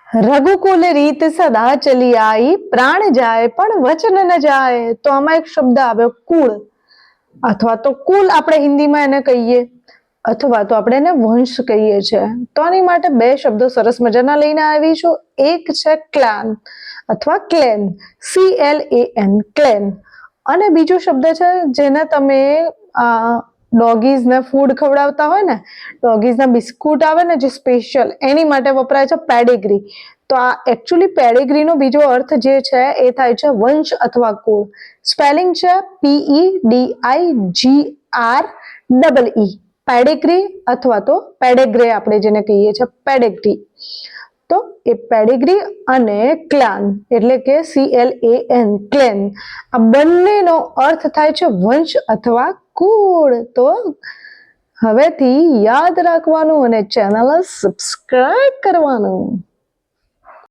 રઘુકુલ રીત સદા ચલી આઈ, પ્રાણ જાય પણ વચન ન જાય. તો આમાં એક શબ્દ આવ્યો કુળ, અથવા તો કુલ આપણે હિન્દીમાં એને કહીએ, અથવા તો આપણે એને વંશ કહીએ છીએ. તો આની માટે બે શબ્દો સરસ મજાના લઈને આવી છું. એક છે ક્લાન અથવા ક્લેન, CLAN, ક્લેન. અને બીજો શબ્દ છે જેને તમે ડોગીઝને ફૂડ ખવડાવતા હોય ને, ડોગીઝના બિસ્કુટ આવે ને જે સ્પેશિયલ, એની માટે વપરાય છે પેડિગ્રી. તો આ એકચ્યુઅલી પેડિગ્રીનો બીજો અર્થ જે છે એ થાય છે વંશ અથવા કુળ. સ્પેલિંગ છે PEDIGREE, પેડિગ્રી અથવા તો પેડેગ્રે આપણે જેને કહીએ છીએ પેડિગ્રી. તો એ પેડિગ્રી અને ક્લાન એટલે કે CLAN, ક્લેન, આ બંનેનો અર્થ થાય છે વંશ અથવા કુળ. તો હવેથી યાદ રાખવાનું અને ચેનલ સબસ્ક્રાઇબ કરવાનું.